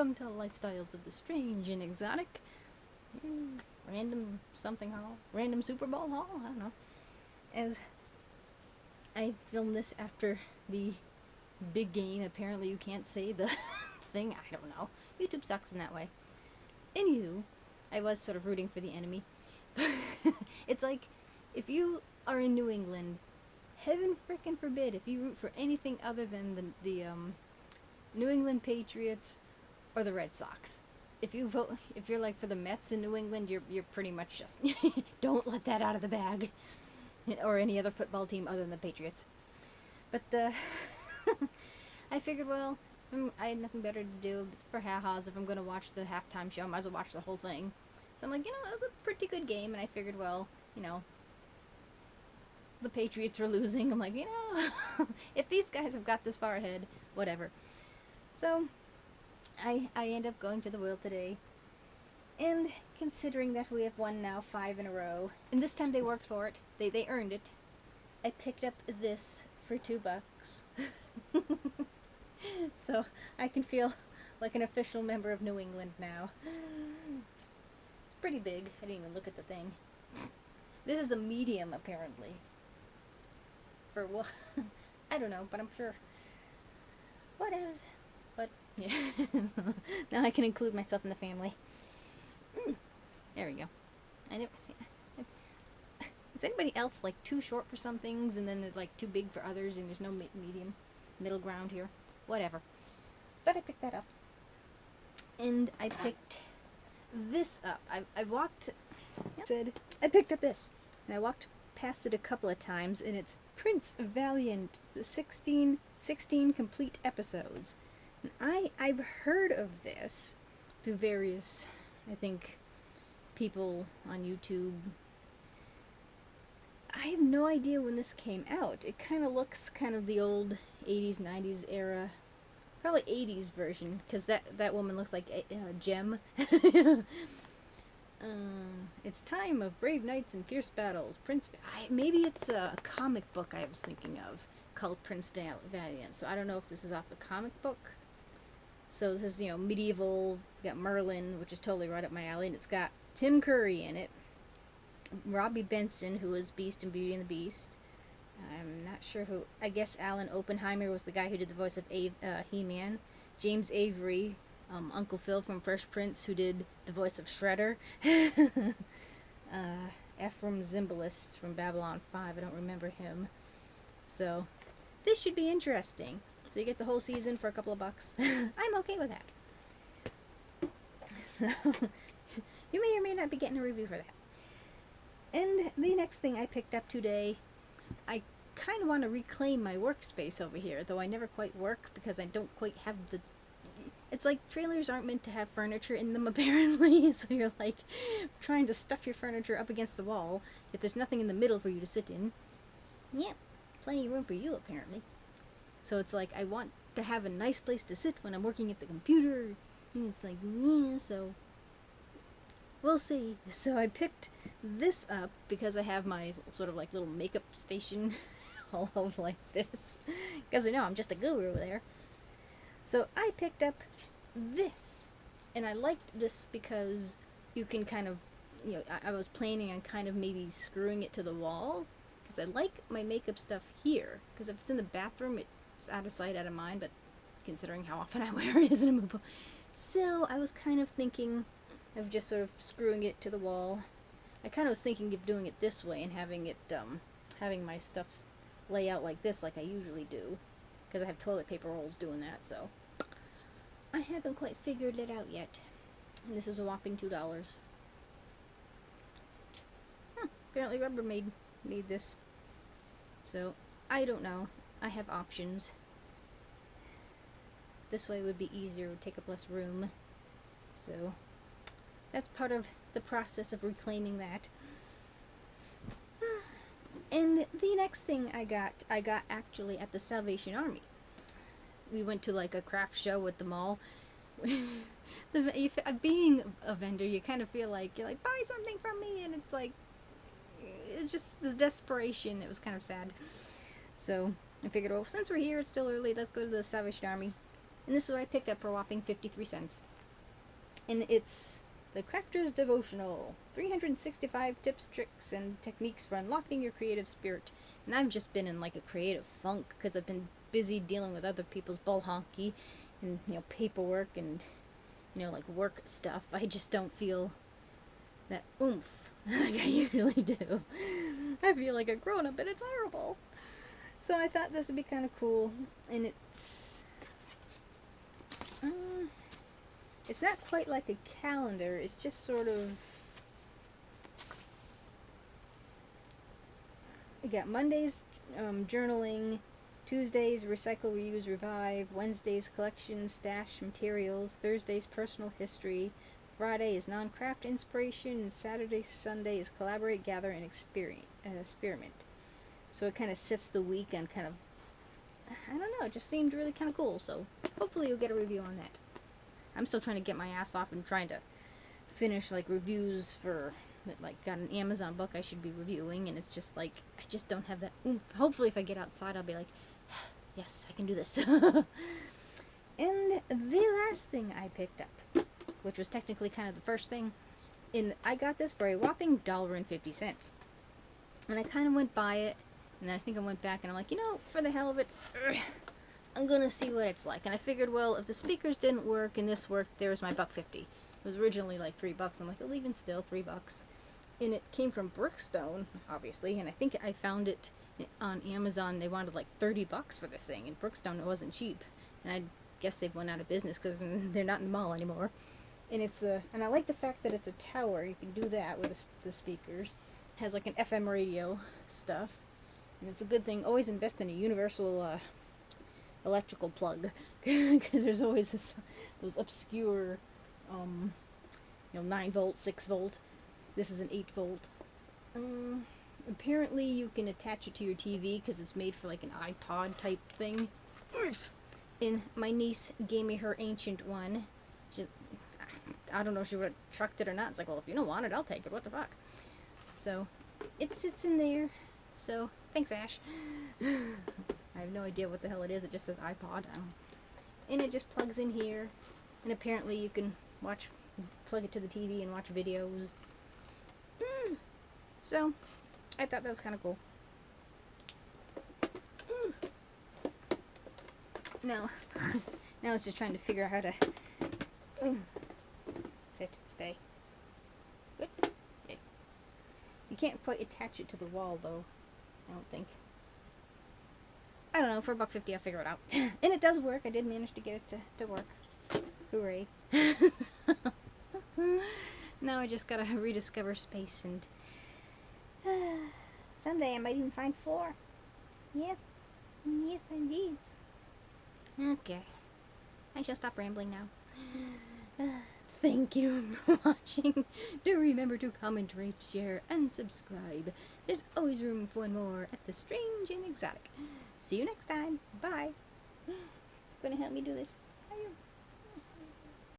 Welcome to Lifestyles of the Strange and Exotic. Random something hall. Random Super Bowl hall? I don't know. As I filmed this after the big game. Apparently you can't say the thing. I don't know. YouTube sucks in that way. Anywho, I was sort of rooting for the enemy. It's like, if you are in New England, heaven frickin' forbid if you root for anything other than the New England Patriots or the Red Sox. If you vote, if you're like for the Mets in New England, you're pretty much just don't let that out of the bag, or any other football team other than the Patriots. But I figured, well, I had nothing better to do for ha-has. If I'm gonna watch the halftime show, I might as well watch the whole thing. So I'm like, that was a pretty good game, and I figured, well, the Patriots were losing. I'm like, if these guys have got this far ahead, whatever. So I end up going to the Will today, and considering that we have won now 5 in a row, and this time they worked for it, they earned it, I picked up this for $2. So I can feel like an official member of New England now. It's pretty big. I didn't even look at the thing. This is a medium, apparently. For what? I don't know, but I'm sure. Whatevs. But, yeah. Now I can include myself in the family. There we go. I never seen it. Is anybody else, like, too short for some things, and then it's, like, too big for others, and there's no middle ground here? Whatever. But I picked that up. And I picked this up. I walked... I picked up this. And I walked past it a couple of times, and it's Prince Valiant, the 16 complete episodes. And I've heard of this through various, I think, people on YouTube. I have no idea when this came out. It kind of looks kind of the old 80s, 90s era. Probably 80s version, because that woman looks like Gem. It's time of brave knights and fierce battles. Maybe it's a comic book I was thinking of called Prince Valiant. So I don't know if this is off the comic book. So this is, medieval. We got Merlin, which is totally right up my alley, and it's got Tim Curry in it. Robbie Benson, who was Beast in Beauty and the Beast. I'm not sure who. I guess Alan Oppenheimer was the guy who did the voice of He-Man. James Avery, Uncle Phil from Fresh Prince, who did the voice of Shredder. Ephraim Zimbalist from Babylon 5. I don't remember him. So this should be interesting. So you get the whole season for a couple of bucks. I'm okay with that. So you may or may not be getting a review for that. And the next thing I picked up today, I kind of want to reclaim my workspace over here, though I never quite work because I don't quite have the... It's like trailers aren't meant to have furniture in them, apparently, so you're like trying to stuff your furniture up against the wall, yet there's nothing in the middle for you to sit in. Yep, plenty of room for you, apparently. So it's like I want to have a nice place to sit when I'm working at the computer, and it's like, yeah, so... We'll see. So I picked this up because I have my sort of like little makeup station all over like this. Because I'm just a guru there. So I picked up this. And I liked this because you can kind of, I was planning on kind of maybe screwing it to the wall. Because I like my makeup stuff here. Because if it's in the bathroom, it's out of sight, out of mind. But considering how often I wear it, isn't movable. So I was kind of thinking of just sort of screwing it to the wall. I kind of was thinking of doing it this way and having it, having my stuff lay out like this, like I usually do, because I have toilet paper rolls doing that. So I haven't quite figured it out yet. And this is a whopping $2. Apparently Rubbermaid made this. So I don't know. I have options. This way would be easier, would take up less room. So that's part of the process of reclaiming that. And the next thing I got actually at the Salvation Army. We went to like a craft show at the mall. Being a vendor, you kind of feel like, you're like, buy something from me, and it's like, it's just the desperation. It was kind of sad. So I figured, well, since we're here, it's still early, let's go to the Salvation Army. And this is what I picked up for a whopping 53 cents. And it's The Crafter's Devotional. 365 tips, tricks, and techniques for unlocking your creative spirit. And I've just been in like a creative funk because I've been busy dealing with other people's bull honky and, you know, paperwork and, you know, like work stuff. I just don't feel that oomph like I usually do. I feel like a grown-up and it's horrible. So I thought this would be kind of cool. And it's not quite like a calendar. It's just sort of... You got Mondays, journaling. Tuesdays, recycle, reuse, revive. Wednesdays, collection, stash materials. Thursdays, personal history. Friday is non-craft inspiration. And Saturday, Sunday is collaborate, gather, and experiment. So it kind of sets the week on kind of... I don't know, it just seemed really kind of cool. So hopefully you'll get a review on that. I'm still trying to get my ass off and trying to finish like reviews for, like, got an Amazon book I should be reviewing, and it's just like, I just don't have that oomph. Hopefully if I get outside I'll be like, yes, I can do this. And the last thing I picked up, which was technically kind of the first thing, and I got this for a whopping $1.50. And I kind of went by it, and I think I went back and I'm like, you know, for the hell of it, I'm gonna see what it's like. And I figured, well, if the speakers didn't work and this worked, there's my $1.50. It was originally like $3. I'm like, well, even still, $3. And it came from Brookstone, obviously, and I think I found it on Amazon. They wanted like $30 for this thing, and Brookstone, it wasn't cheap. And I guess they've went out of business because they're not in the mall anymore. And it's and I like the fact that it's a tower. You can do that with the speakers. It has like an FM radio stuff, and it's a good thing. Always invest in a universal electrical plug, because there's always those obscure, you know, 9 volt, 6 volt. This is an 8 volt. Apparently you can attach it to your TV because it's made for like an iPod type thing. And my niece gave me her ancient one. I don't know if she would have chucked it or not. It's like, well, if you don't want it, I'll take it. What the fuck? So it sits in there. So thanks, Ash. I have no idea what the hell it is. It just says iPod. And it just plugs in here. And apparently you can plug it to the TV and watch videos. So I thought that was kind of cool. Now it's just trying to figure out how to sit, stay. Good. Okay. You can't quite attach it to the wall though, I don't think. I don't know, for $1.50 I'll figure it out. And it does work. I did manage to get it to work. Hooray. So, now I just gotta rediscover space, and someday I might even find 4. Yep. Yep, indeed. Okay. I shall stop rambling now. Thank you for watching. Do remember to comment, rate, share, and subscribe. There's always room for one more at the Strange and Exotic. See you next time. Bye. Gonna help me do this?